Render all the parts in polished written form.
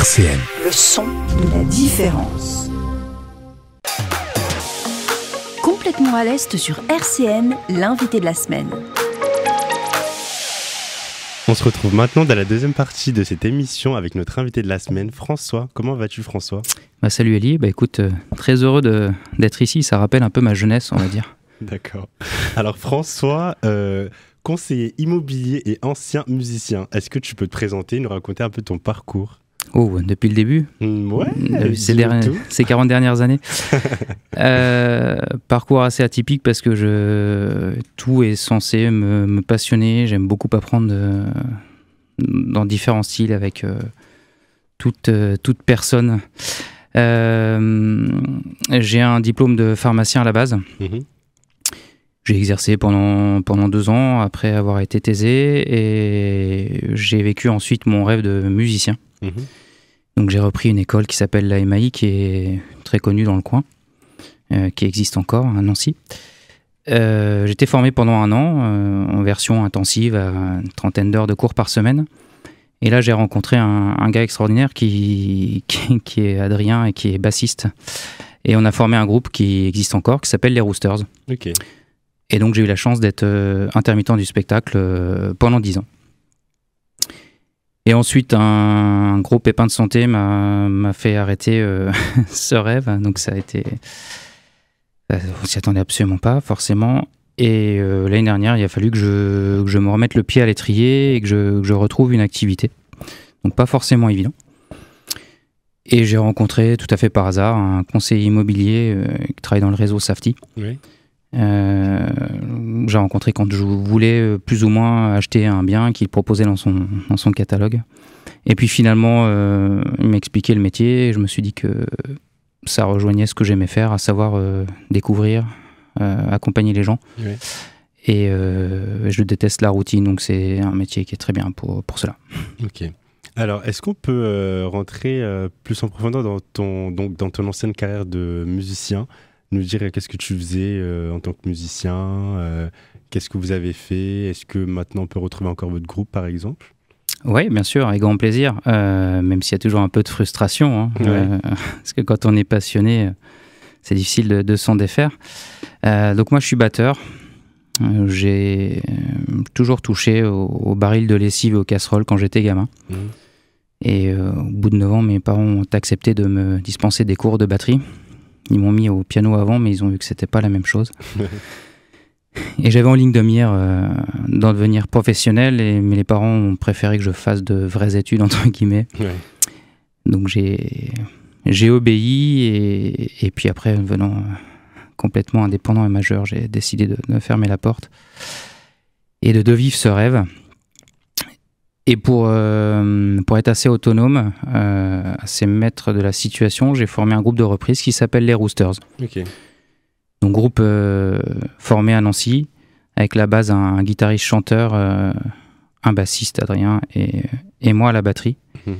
RCN. Le son de la différence. Complètement à l'Est sur RCN, l'invité de la semaine. On se retrouve maintenant dans la deuxième partie de cette émission avec notre invité de la semaine, François. Comment vas-tu, François ? Salut Elie, écoute, très heureux d'être ici, ça rappelle un peu ma jeunesse, on va dire. D'accord. Alors François, conseiller immobilier et ancien musicien, est-ce que tu peux te présenter, nous raconter un peu ton parcours ? Oh, depuis le début ? Ouais, ces 40 dernières années. Parcours assez atypique parce que tout est censé me passionner. J'aime beaucoup apprendre dans différents styles avec toute personne. J'ai un diplôme de pharmacien à la base. Mmh. J'ai exercé pendant 2 ans après avoir été thésé et j'ai vécu ensuite mon rêve de musicien. Mmh. Donc j'ai repris une école qui s'appelle la MAI, qui est très connue dans le coin, qui existe encore à Nancy. J'étais formé pendant 1 an en version intensive à une 30aine d'heures de cours par semaine. Et là j'ai rencontré un gars extraordinaire qui est Adrien et qui est bassiste. Et on a formé un groupe qui existe encore, qui s'appelle les Roosters. Okay. Et donc j'ai eu la chance d'être intermittent du spectacle pendant 10 ans. Et ensuite, un gros pépin de santé m'a fait arrêter ce rêve. Donc ça a été... on s'y attendait absolument pas, forcément. Et l'année dernière, il a fallu que je me remette le pied à l'étrier et que je retrouve une activité. Donc pas forcément évident. Et j'ai rencontré tout à fait par hasard un conseiller immobilier qui travaille dans le réseau Safety. Oui. J'ai rencontré quand je voulais plus ou moins acheter un bien qu'il proposait dans son catalogue. Et puis finalement, il m'a expliqué le métier et je me suis dit que ça rejoignait ce que j'aimais faire, à savoir découvrir, accompagner les gens. Oui. Et je déteste la routine, donc c'est un métier qui est très bien pour cela. Ok. Alors, est-ce qu'on peut rentrer plus en profondeur dans ton ancienne carrière de musicien ? Nous dire qu'est-ce que tu faisais en tant que musicien, qu'est-ce que vous avez fait, est-ce que maintenant on peut retrouver encore votre groupe par exemple ? Oui, bien sûr, avec grand plaisir, même s'il y a toujours un peu de frustration, hein, ouais. Parce que quand on est passionné, c'est difficile de s'en défaire. Donc moi je suis batteur, j'ai toujours touché au baril de lessive et aux casseroles quand j'étais gamin. Mmh. Et au bout de 9 ans, mes parents ont accepté de me dispenser des cours de batterie. Ils m'ont mis au piano avant, mais ils ont vu que c'était pas la même chose. Et j'avais en ligne de mire d'en devenir professionnel, mais les parents ont préféré que je fasse de vraies études, entre guillemets. Ouais. Donc j'ai obéi, et puis après, venant complètement indépendant et majeur, j'ai décidé de fermer la porte et de vivre ce rêve. Et pour être assez autonome, assez maître de la situation, j'ai formé un groupe de reprise qui s'appelle les Roosters. Okay. Donc groupe formé à Nancy, avec la base un guitariste-chanteur, un bassiste, Adrien, et moi à la batterie. Mmh.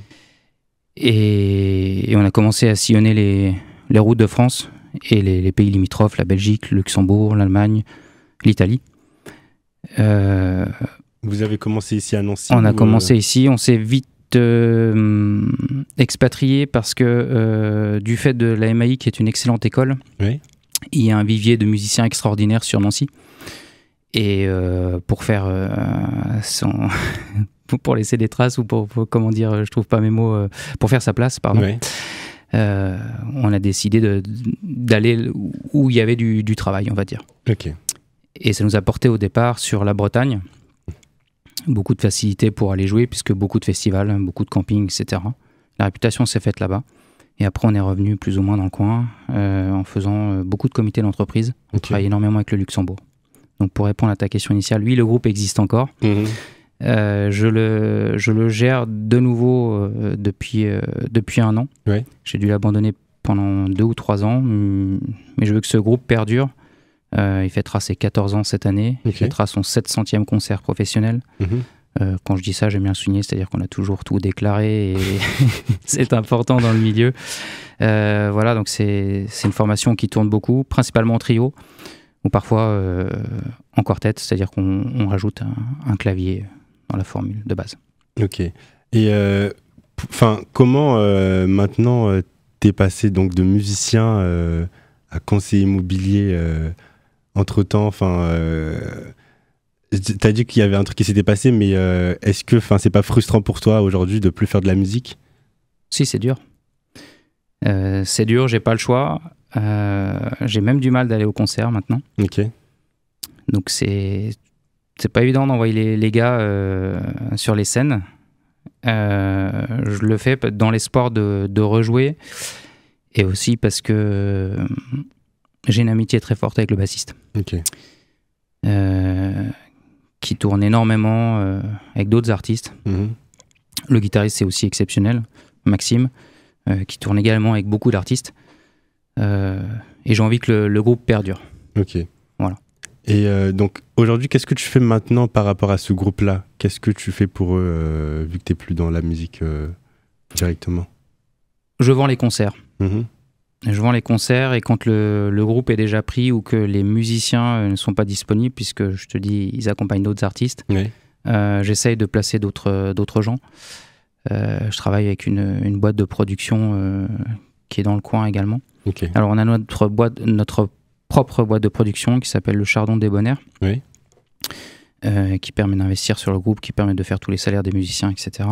Et on a commencé à sillonner les routes de France et les pays limitrophes, la Belgique, le Luxembourg, l'Allemagne, l'Italie. Vous avez commencé ici à Nancy ? On a commencé ici, on s'est vite expatrié parce que du fait de la MAI, qui est une excellente école, oui. Il y a un vivier de musiciens extraordinaires sur Nancy. Et pour faire pour laisser des traces, ou pour comment dire, je trouve pas mes mots, pour faire sa place, pardon. Oui. On a décidé d'aller où il y avait du travail, on va dire. Okay. Et ça nous a porté au départ sur la Bretagne. Beaucoup de facilité pour aller jouer, puisque beaucoup de festivals, beaucoup de campings, etc. La réputation s'est faite là-bas. Et après, on est revenu plus ou moins dans le coin en faisant beaucoup de comités d'entreprise. On travaille énormément avec le Luxembourg. Donc, pour répondre à ta question initiale, oui, le groupe existe encore. Mmh. Je le gère de nouveau depuis 1 an. Ouais. J'ai dû l'abandonner pendant 2 ou 3 ans, mais je veux que ce groupe perdure. Il fêtera ses 14 ans cette année. Okay. Il fêtera son 700e concert professionnel. Mmh. Quand je dis ça, j'aime bien souligner, c'est-à-dire qu'on a toujours tout déclaré et c'est important dans le milieu. Voilà, donc c'est une formation qui tourne beaucoup, principalement en trio, ou parfois en quartet, c'est-à-dire qu'on rajoute un clavier dans la formule de base. Ok. Et enfin, comment maintenant t'es passé donc de musicien à conseiller immobilier entre-temps, enfin, t'as dit qu'il y avait un truc qui s'était passé, mais est-ce que, enfin, c'est pas frustrant pour toi aujourd'hui de plus faire de la musique? Si, c'est dur. C'est dur, j'ai pas le choix. J'ai même du mal d'aller au concert maintenant. Ok. Donc c'est pas évident d'envoyer les gars sur les scènes. Je le fais dans l'espoir de rejouer et aussi parce que j'ai une amitié très forte avec le bassiste. Ok. Qui tourne énormément avec d'autres artistes. Mhm. Le guitariste, c'est aussi exceptionnel, Maxime, qui tourne également avec beaucoup d'artistes. Et j'ai envie que le groupe perdure. Ok. Voilà. Et donc, aujourd'hui, qu'est-ce que tu fais maintenant par rapport à ce groupe-là? Qu'est-ce que tu fais pour eux, vu que tu n'es plus dans la musique directement? Je vends les concerts. Mhm. Je vends les concerts et quand le groupe est déjà pris ou que les musiciens ne sont pas disponibles, puisque je te dis, ils accompagnent d'autres artistes, Oui. j'essaye de placer d'autres gens. Je travaille avec une boîte de production qui est dans le coin également. Ok. Alors on a notre propre boîte de production qui s'appelle le Chardon des Bonheurs, Oui. qui permet d'investir sur le groupe, qui permet de faire tous les salaires des musiciens, etc.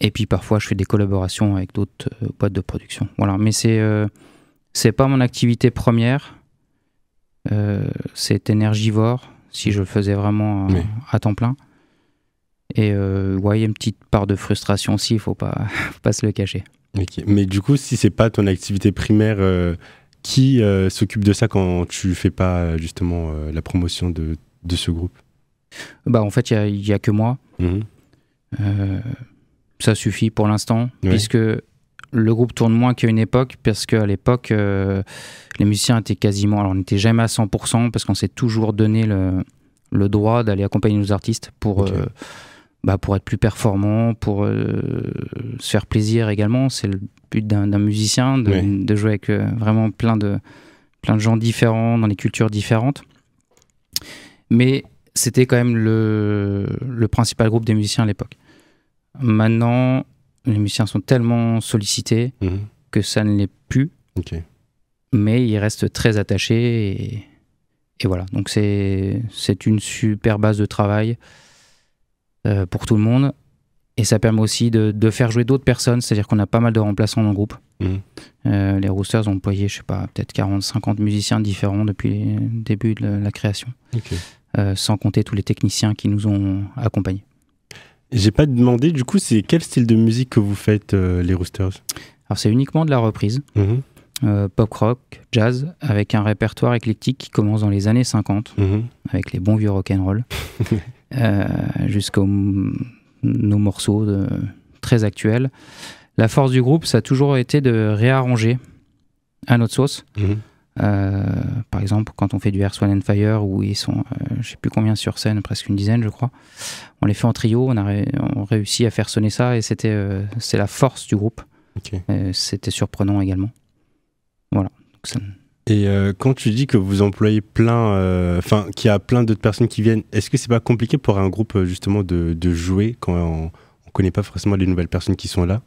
Et puis parfois je fais des collaborations avec d'autres boîtes de production. Voilà, mais c'est pas mon activité première. C'est énergivore si je le faisais vraiment Oui. à temps plein. Et ouais, il y a une petite part de frustration aussi, faut pas se le cacher. Ok. Mais du coup, si c'est pas ton activité primaire, qui s'occupe de ça quand tu fais pas justement la promotion de ce groupe? Bah en fait, il y a que moi. Mhm. Ça suffit pour l'instant, Ouais. puisque le groupe tourne moins qu'à une époque, parce qu'à l'époque, les musiciens étaient quasiment... Alors, on n'était jamais à 100%, parce qu'on s'est toujours donné le droit d'aller accompagner nos artistes pour, Ok. pour être plus performants, pour se faire plaisir également. C'est le but d'un musicien, Ouais. de jouer avec vraiment plein de gens différents, dans des cultures différentes. Mais c'était quand même le principal groupe des musiciens à l'époque. Maintenant, les musiciens sont tellement sollicités Mhm. que ça ne l'est plus, Ok. mais ils restent très attachés et voilà. Donc c'est une super base de travail pour tout le monde et ça permet aussi de faire jouer d'autres personnes, c'est-à-dire qu'on a pas mal de remplaçants dans le groupe. Mhm. Les Roosters ont employé, je sais pas, peut-être 40-50 musiciens différents depuis le début de la création, Ok. sans compter tous les techniciens qui nous ont accompagnés. J'ai pas demandé, du coup, c'est quel style de musique que vous faites, les Roosters? Alors c'est uniquement de la reprise. Mhm. Pop rock, jazz, avec un répertoire éclectique qui commence dans les années 50, Mhm. avec les bons vieux rock'n'roll, jusqu'aux nos morceaux très actuels. La force du groupe, ça a toujours été de réarranger à notre sauce. Mhm. Par exemple, quand on fait du Earth, Wind and Fire, où ils sont, je sais plus combien sur scène, presque une dizaine, je crois. On les fait en trio, on réussit à faire sonner ça, et c'est la force du groupe. Ok. C'était surprenant également. Voilà. Donc ça... Et quand tu dis que vous employez enfin, qu'il y a plein d'autres personnes qui viennent, est-ce que c'est pas compliqué pour un groupe justement de jouer quand on connaît pas forcément les nouvelles personnes qui sont là?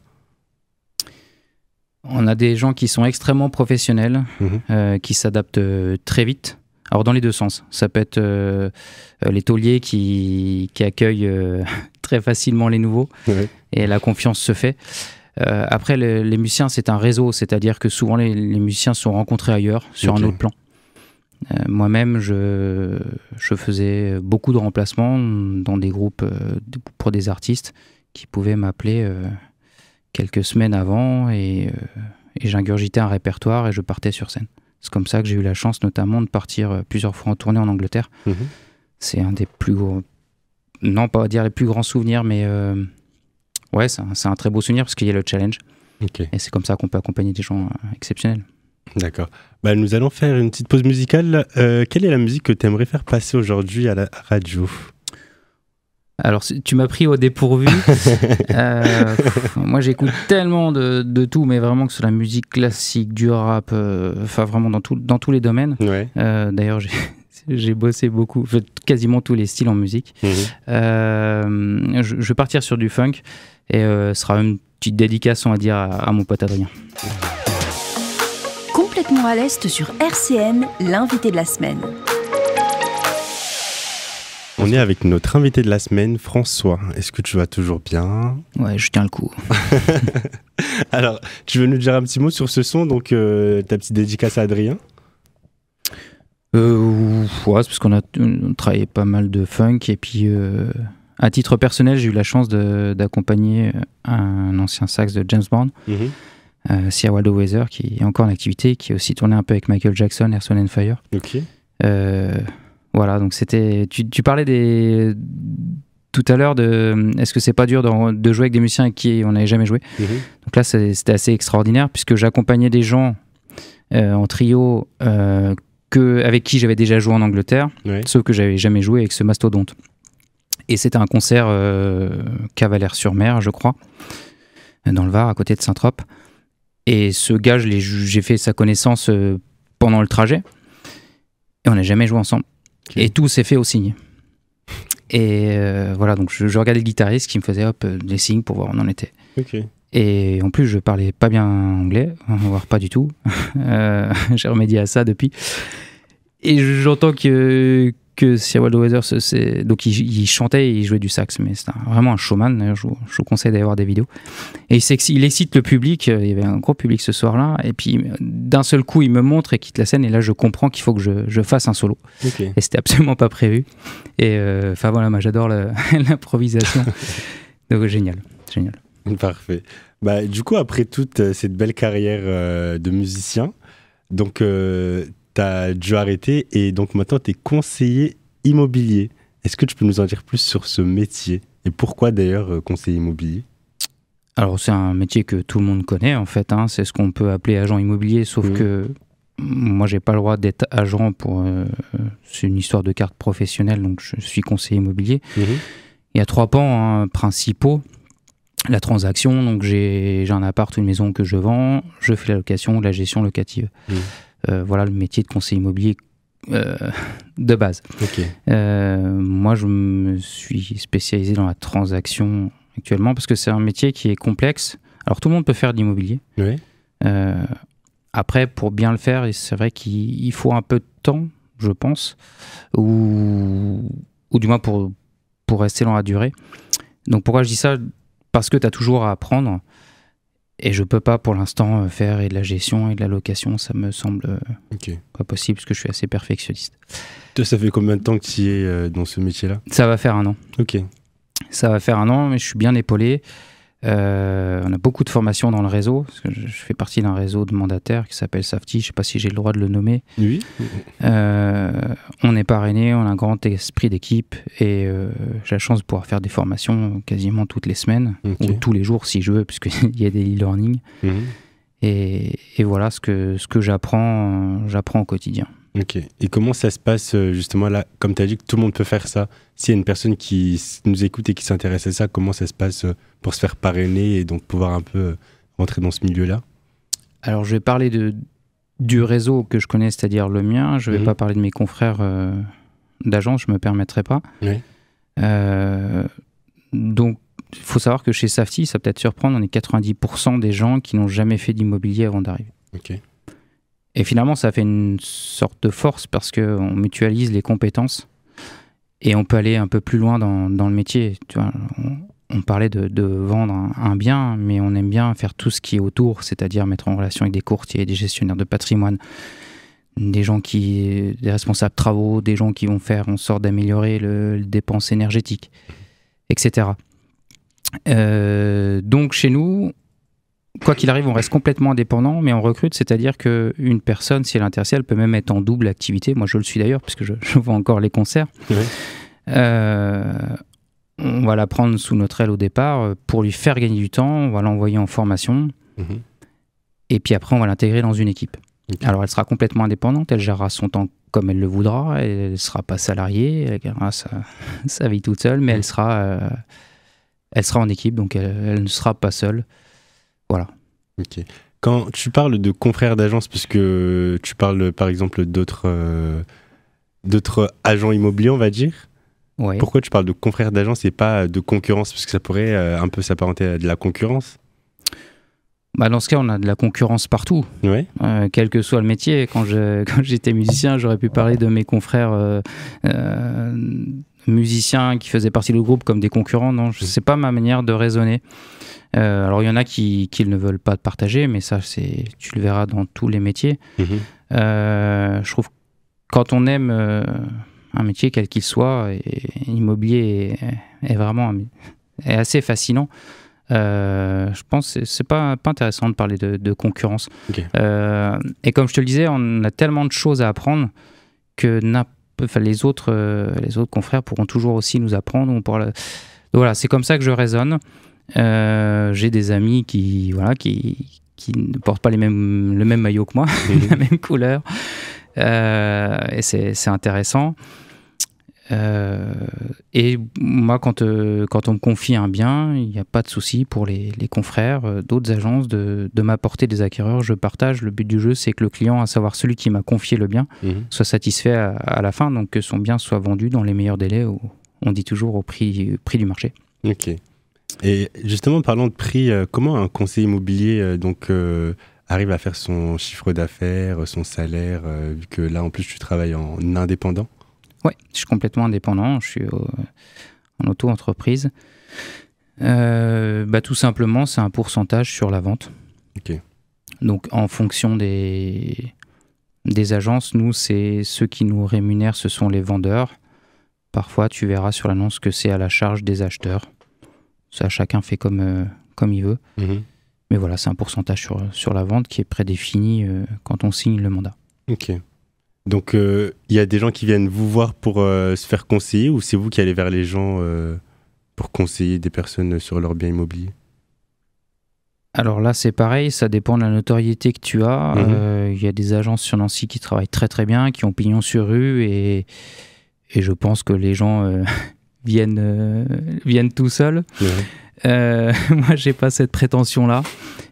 On a des gens qui sont extrêmement professionnels, qui s'adaptent très vite. Alors dans les deux sens. Ça peut être les tauliers qui accueillent très facilement les nouveaux, Ouais. et la confiance se fait. Après, les musiciens, c'est un réseau, c'est-à-dire que souvent les musiciens sont rencontrés ailleurs, sur Ok. un autre plan. Moi-même, je faisais beaucoup de remplacements dans des groupes pour des artistes qui pouvaient m'appeler quelques semaines avant et j'ingurgitais un répertoire et je partais sur scène. C'est comme ça que j'ai eu la chance notamment de partir plusieurs fois en tournée en Angleterre. Mhm. C'est un des plus gros... Non, pas dire les plus grands souvenirs, mais ouais, c'est un très beau souvenir parce qu'il y a le challenge. Ok. Et c'est comme ça qu'on peut accompagner des gens exceptionnels. D'accord. Bah, nous allons faire une petite pause musicale. Quelle est la musique que tu aimerais faire passer aujourd'hui à la radio? Alors, tu m'as pris au dépourvu. Moi, j'écoute tellement de tout, mais vraiment que ce soit la musique classique, du rap, enfin vraiment dans tous les domaines. Ouais. D'ailleurs, J'ai bossé beaucoup, quasiment tous les styles en musique. Je vais partir sur du funk et ce sera une petite dédicace, on va dire, à mon pote Adrien. Complètement à l'Est sur RCN, l'invité de la semaine. On est avec notre invité de la semaine, François. Est-ce que tu vas toujours bien? Ouais, je tiens le coup. Alors, tu veux nous dire un petit mot sur ce son, donc ta petite dédicace à Adrien? Ouais, c'est parce qu'on a travaillé pas mal de funk et puis à titre personnel, j'ai eu la chance d'accompagner un ancien sax de James Brown, Sia Wilder, qui est encore en activité, qui a aussi tourné un peu avec Michael Jackson, Earth, Wind & Fire. Ok. Voilà, donc c'était. Tu parlais tout à l'heure de. Est-ce que c'est pas dur de jouer avec des musiciens avec qui on n'avait jamais joué? Donc là, c'était assez extraordinaire puisque j'accompagnais des gens en trio avec qui j'avais déjà joué en Angleterre, sauf que j'avais jamais joué avec ce mastodonte. Et c'était un concert Cavalère-sur-Mer, je crois, dans le Var, à côté de Saint-Trope. Et ce gars, j'ai fait sa connaissance pendant le trajet. Et on n'a jamais joué ensemble. Okay. Et tout s'est fait au signe. Et voilà, donc je regardais le guitariste qui me faisait des signes pour voir où on en était. Okay. Et en plus, je parlais pas bien anglais, voire pas du tout. J'ai remédié à ça depuis. Et j'entends que Sia Wilder, donc il chantait et il jouait du sax, mais c'est vraiment un showman. D'ailleurs, je vous conseille d'aller voir des vidéos. Et il excite le public. Il y avait un gros public ce soir-là. Et puis d'un seul coup, il me montre et quitte la scène. Et là, je comprends qu'il faut que je fasse un solo. Okay. Et c'était absolument pas prévu. Et enfin voilà, moi j'adore l'improvisation. Donc génial. Parfait. Bah, du coup, après toute cette belle carrière de musicien, donc t'as dû arrêter et donc maintenant tu es conseiller immobilier. Est-ce que tu peux nous en dire plus sur ce métier et pourquoi d'ailleurs conseiller immobilier? Alors c'est un métier que tout le monde connaît en fait, hein. C'est ce qu'on peut appeler agent immobilier, sauf que moi j'ai pas le droit d'être agent c'est une histoire de carte professionnelle, donc je suis conseiller immobilier. Il y a 3 pans principaux. La transaction, donc j'ai un appart ou une maison que je vends, je fais la location, la gestion locative. Voilà le métier de conseiller immobilier de base. Okay. Moi, je me suis spécialisé dans la transaction actuellement parce que c'est un métier qui est complexe. Alors, tout le monde peut faire de l'immobilier. Oui. Après, pour bien le faire, c'est vrai qu'il faut un peu de temps, je pense, ou du moins pour rester dans la durée. Donc, pourquoi je dis ça? Parce que tu as toujours à apprendre. Et je peux pas pour l'instant faire et de la gestion et de la location, ça me semble pas possible parce que je suis assez perfectionniste. Toi, ça fait combien de temps que tu es dans ce métier-là? Ça va faire 1 an. Ok. Ça va faire 1 an, mais je suis bien épaulé. On a beaucoup de formations dans le réseau, parce que je fais partie d'un réseau de mandataires qui s'appelle Safety, je sais pas si j'ai le droit de le nommer. Oui. On est parrainé, on a un grand esprit d'équipe et j'ai la chance de pouvoir faire des formations quasiment toutes les semaines, ou tous les jours si je veux, puisqu'il y a des e-learning. Et voilà ce que j'apprends au quotidien. Ok. Et comment ça se passe justement là? Comme tu as dit que tout le monde peut faire ça. S'il y a une personne qui nous écoute et qui s'intéresse à ça, comment ça se passe pour se faire parrainer et donc pouvoir un peu rentrer dans ce milieu-là? Alors je vais parler du réseau que je connais, c'est-à-dire le mien. Je ne vais pas parler de mes confrères d'agence, je ne me permettrai pas. Oui. Donc il faut savoir que chez Safety, ça peut être surprendre, on est 90% des gens qui n'ont jamais fait d'immobilier avant d'arriver. Ok. Et finalement, ça fait une sorte de force parce qu'on mutualise les compétences et on peut aller un peu plus loin dans le métier. Tu vois, on parlait de vendre un bien, mais on aime bien faire tout ce qui est autour, c'est-à-dire mettre en relation avec des courtiers, des gestionnaires de patrimoine, des responsables de travaux, des gens qui vont faire en sorte d'améliorer les dépenses énergétiques, etc. Donc chez nous, quoi qu'il arrive, on reste complètement indépendant, mais on recrute, c'est-à-dire qu'une personne, si elle est intéressée, elle peut même être en double activité. Moi, je le suis d'ailleurs, puisque je vois encore les concerts. Oui. On va la prendre sous notre aile au départ pour lui faire gagner du temps. On va l'envoyer en formation. Et puis après, on va l'intégrer dans une équipe. Alors, elle sera complètement indépendante. Elle gérera son temps comme elle le voudra. Elle ne sera pas salariée. Elle gagnera sa vie toute seule, mais elle sera en équipe, donc elle ne sera pas seule. Voilà. Ok. Quand tu parles de confrères d'agence, puisque tu parles par exemple d'autres d'autres agents immobiliers, on va dire. Ouais. Pourquoi tu parles de confrères d'agence et pas de concurrence? Parce que ça pourrait un peu s'apparenter à de la concurrence. Bah dans ce cas, on a de la concurrence partout, Ouais. quel que soit le métier. Quand j'étais musicien, j'aurais pu parler de mes confrères musiciens qui faisaient partie du groupe comme des concurrents. Non, c'est pas ma manière de raisonner. Alors il y en a qui ne veulent pas partager, mais ça, tu le verras dans tous les métiers. Je trouve que quand on aime un métier quel qu'il soit, et immobilier est vraiment est assez fascinant. Je pense que c'est pas intéressant de parler de concurrence. Okay. Et comme je te le disais, on a tellement de choses à apprendre que les autres confrères pourront toujours aussi nous apprendre. Donc voilà, c'est comme ça que je raisonne. J'ai des amis qui ne portent pas le même maillot que moi, la même couleur. Et c'est intéressant. Et moi, quand on me confie un bien, il n'y a pas de souci pour les confrères d'autres agences de m'apporter des acquéreurs. Je partage. Le but du jeu, c'est que le client, à savoir celui qui m'a confié le bien, soit satisfait à la fin, donc que son bien soit vendu dans les meilleurs délais, on dit toujours au prix du marché. Ok. Et justement, parlant de prix, comment un conseiller immobilier arrive à faire son chiffre d'affaires, son salaire, vu que là, en plus, tu travailles en indépendant? Oui, je suis complètement indépendant, je suis en auto-entreprise. Tout simplement, c'est un pourcentage sur la vente. Okay. Donc, en fonction des agences, nous, c'est ceux qui nous rémunèrent, ce sont les vendeurs. Parfois, tu verras sur l'annonce que c'est à la charge des acheteurs. Ça, chacun fait comme il veut. Mais voilà, c'est un pourcentage sur la vente qui est prédéfini quand on signe le mandat. Ok. Donc, il y a des gens qui viennent vous voir pour se faire conseiller, ou c'est vous qui allez vers les gens pour conseiller des personnes sur leurs biens immobiliers? Alors là, c'est pareil, ça dépend de la notoriété que tu as. Il y a des agences sur Nancy qui travaillent très très bien, qui ont pignon sur rue, et je pense que les gens viennent tout seuls. Moi, j'ai pas cette prétention-là.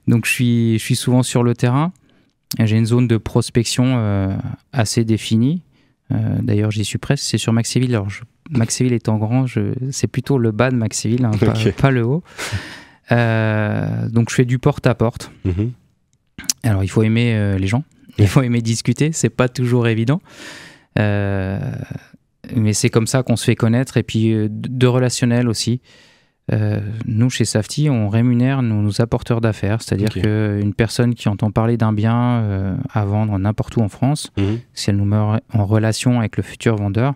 Donc, je suis souvent sur le terrain. J'ai une zone de prospection assez définie. D'ailleurs, j'y suis presque. C'est sur Maxéville. Alors, Maxéville étant grand, c'est plutôt le bas de Maxéville, pas le haut. Donc, je fais du porte-à-porte. Alors, il faut aimer les gens. Il faut aimer discuter. C'est pas toujours évident. Mais c'est comme ça qu'on se fait connaître. Et puis, de relationnel aussi. Nous, chez Safety, on rémunère nos apporteurs d'affaires, c'est-à-dire qu'une personne qui entend parler d'un bien à vendre n'importe où en France, si elle nous met en relation avec le futur vendeur,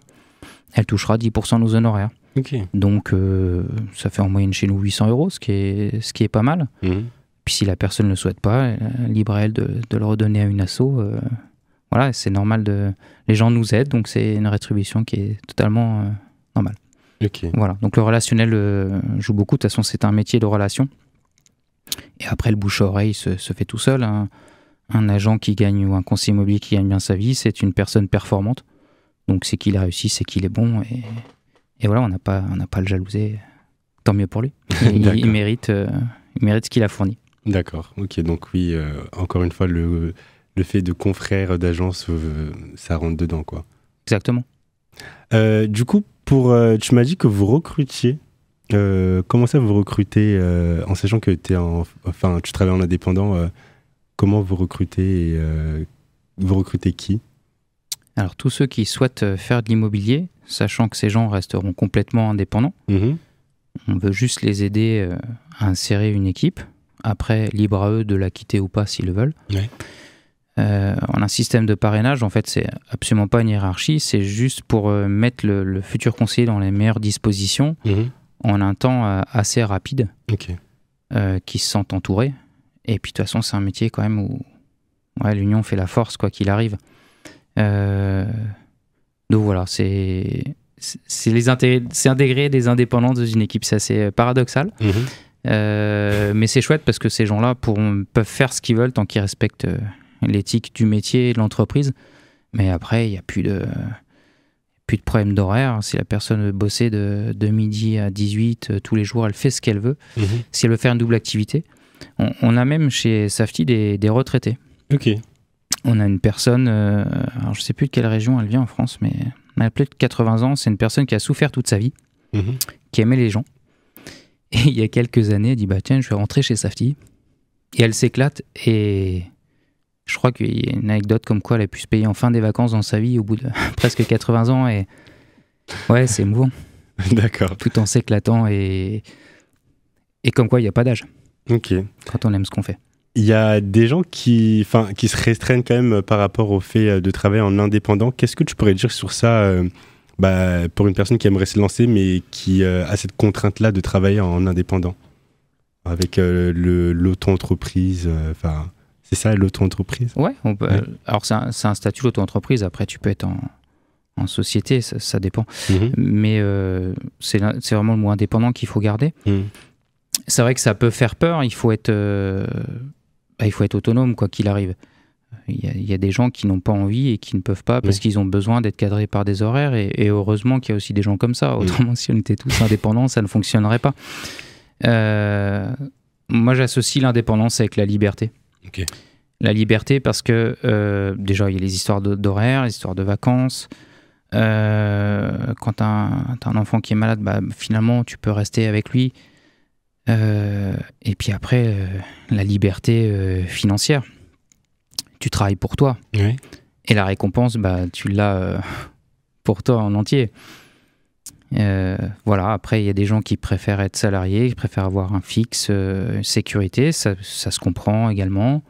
elle touchera 10% de nos honoraires. Donc, ça fait en moyenne chez nous 800 €, ce qui est pas mal. Puis si la personne ne le souhaite pas, libre à elle de le redonner à une asso. Voilà, c'est normal. Les gens nous aident, donc c'est une rétribution qui est totalement normale. Voilà, donc le relationnel joue beaucoup. De toute façon, c'est un métier de relation. Et après, le bouche-à-oreille se fait tout seul. Un agent qui gagne, ou un conseiller immobilier qui gagne bien sa vie, c'est une personne performante. Donc, c'est qu'il a réussi, c'est qu'il est bon. Et voilà, on n'a pas à le jalouser. Tant mieux pour lui. Il mérite ce qu'il a fourni. D'accord, ok. Donc oui, encore une fois, le fait de confrère d'agence, ça rentre dedans, quoi. Exactement. Du coup, tu m'as dit que vous recrutiez. Comment ça vous recrutez en sachant que tu travailles en indépendant, comment vous recrutez et, vous recrutez qui? Alors, tous ceux qui souhaitent faire de l'immobilier, sachant que ces gens resteront complètement indépendants, on veut juste les aider à insérer une équipe. Après, libre à eux de la quitter ou pas s'ils le veulent. On a un système de parrainage, en fait, c'est absolument pas une hiérarchie, c'est juste pour mettre le futur conseiller dans les meilleures dispositions en un temps assez rapide, qui se sentent entourés. Et puis, de toute façon, c'est un métier quand même où l'union fait la force, quoi qu'il arrive. Donc voilà, c'est intégrer des indépendants dans une équipe, c'est assez paradoxal. Mais c'est chouette parce que ces gens-là peuvent faire ce qu'ils veulent tant qu'ils respectent l'éthique du métier et de l'entreprise. Mais après, il n'y a plus de problème d'horaire. Si la personne veut bosser de midi à 18 tous les jours, elle fait ce qu'elle veut. Si elle veut faire une double activité. On a même chez Safety des retraités. On a une personne, alors je ne sais plus de quelle région elle vient en France, mais elle a plus de 80 ans, c'est une personne qui a souffert toute sa vie, qui aimait les gens. Et il y a quelques années, elle dit bah tiens, je vais rentrer chez Safety. Et elle s'éclate. Et je crois qu'il y a une anecdote comme quoi elle a pu se payer en fin des vacances dans sa vie au bout de presque 80 ans. Et ouais, c'est émouvant. D'accord. Tout en s'éclatant et comme quoi il n'y a pas d'âge. Ok. Quand on aime ce qu'on fait. Il y a des gens qui se restreignent quand même par rapport au fait de travailler en indépendant. Qu'est-ce que tu pourrais dire sur ça pour une personne qui aimerait se lancer mais qui a cette contrainte-là de travailler en indépendant avec l'auto-entreprise c'est ça, l'auto-entreprise? Ouais, on peut, ouais. Alors c'est un statut l'auto-entreprise. Après, tu peux être en société, ça dépend. Mais c'est vraiment le mot indépendant qu'il faut garder. C'est vrai que ça peut faire peur. Il faut être autonome, quoi qu'il arrive. Il y a des gens qui n'ont pas envie et qui ne peuvent pas parce qu'ils ont besoin d'être cadrés par des horaires. Et heureusement qu'il y a aussi des gens comme ça. Autrement, si on était tous indépendants, ça ne fonctionnerait pas. Moi, j'associe l'indépendance avec la liberté. Okay. La liberté parce que déjà, il y a les histoires d'horaires, les histoires de vacances. Quand tu as un enfant qui est malade, finalement, tu peux rester avec lui. Et puis après, la liberté financière. Tu travailles pour toi. Oui. Et la récompense, tu l'as pour toi en entier. Voilà. Après, il y a des gens qui préfèrent être salariés, qui préfèrent avoir un fixe, sécurité. Ça se comprend également.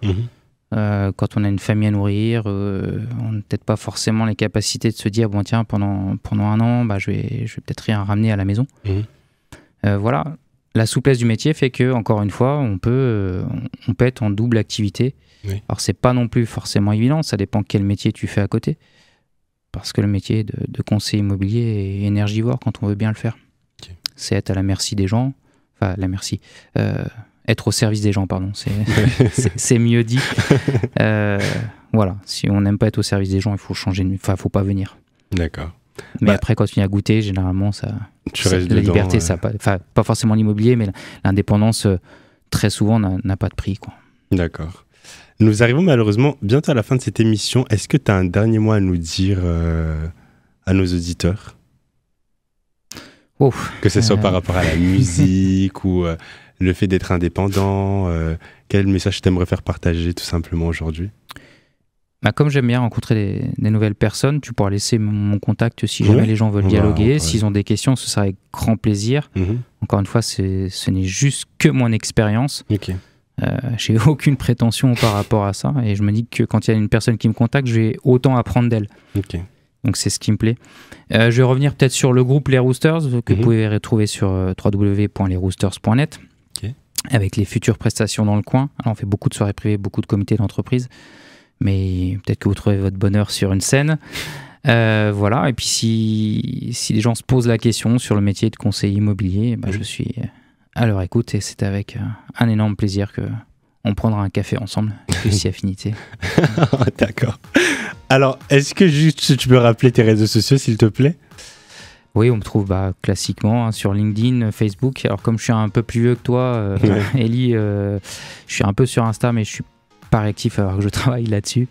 Quand on a une famille à nourrir, on n'a peut-être pas forcément les capacités de se dire bon tiens, pendant un an, je vais peut-être rien ramener à la maison. Voilà. La souplesse du métier fait que, encore une fois, on peut être en double activité. Oui. Alors, c'est pas non plus forcément évident, ça dépend quel métier tu fais à côté. Parce que le métier de conseiller immobilier est énergivore quand on veut bien le faire. Okay. C'est être à la merci des gens, enfin, la merci, être au service des gens, pardon, c'est mieux dit. Voilà, si on n'aime pas être au service des gens, il faut changer, faut pas venir. D'accord. Mais après, quand tu viens à goûter, généralement, la liberté, pas forcément l'immobilier, mais l'indépendance, très souvent, n'a pas de prix, quoi. D'accord. Nous arrivons malheureusement bientôt à la fin de cette émission. Est-ce que tu as un dernier mot à nous dire à nos auditeurs? Que ce soit par rapport à la musique ou le fait d'être indépendant, quel message tu aimerais faire partager tout simplement aujourd'hui? Comme j'aime bien rencontrer des nouvelles personnes, tu pourras laisser mon contact si jamais les gens veulent dialoguer. S'ils ont des questions, ce sera avec grand plaisir. Encore une fois, ce n'est juste que mon expérience. Okay. J'ai aucune prétention par rapport à ça. Et je me dis que quand il y a une personne qui me contacte, je vais autant apprendre d'elle. Okay. Donc c'est ce qui me plaît. Je vais revenir peut-être sur le groupe Les Roosters, que vous pouvez retrouver sur www.lesroosters.net. Okay. Avec les futures prestations dans le coin. Alors, on fait beaucoup de soirées privées, beaucoup de comités d'entreprise. Mais peut-être que vous trouvez votre bonheur sur une scène. Voilà. Et puis si les gens se posent la question sur le métier de conseiller immobilier, je suis à leur écoute et c'est avec un énorme plaisir qu'on prendra un café ensemble, plus si affinité. D'accord. Alors, est-ce que juste tu peux rappeler tes réseaux sociaux, s'il te plaît? Oui, on me trouve classiquement sur LinkedIn, Facebook. Alors, comme je suis un peu plus vieux que toi, Ellie, je suis un peu sur Insta, mais je suis pas réactif alors que je travaille là-dessus.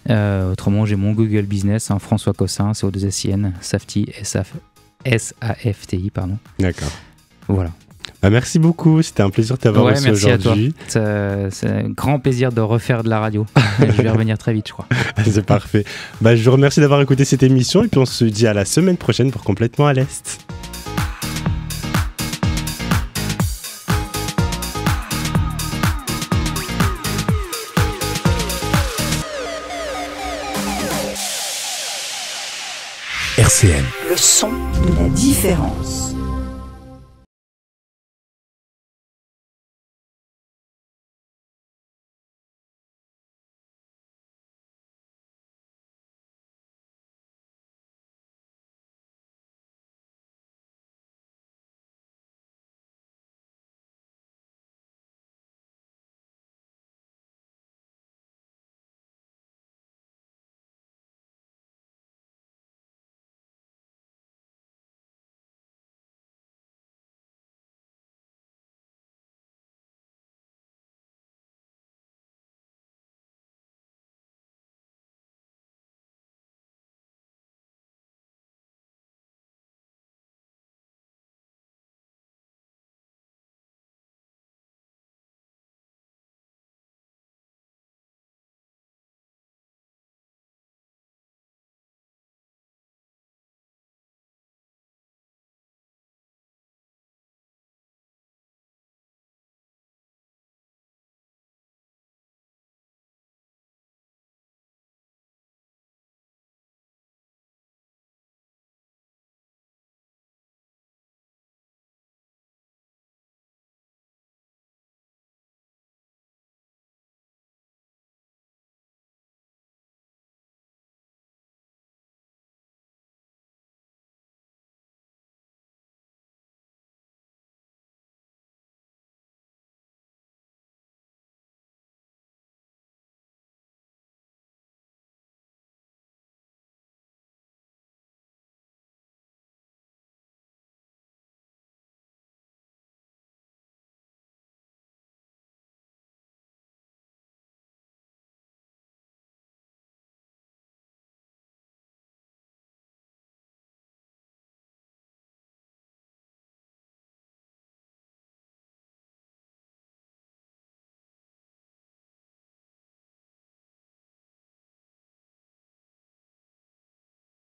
Autrement, j'ai mon Google Business, François Cossin, CO2SIN, Safety, SAFTI, pardon. D'accord. Voilà. Merci beaucoup, c'était un plaisir de t'avoir reçu aujourd'hui. C'est un grand plaisir de refaire de la radio. Je vais revenir très vite, je crois. C'est parfait. Je vous remercie d'avoir écouté cette émission et puis on se dit à la semaine prochaine pour Complètement à l'Est. RCN. Le son de la différence.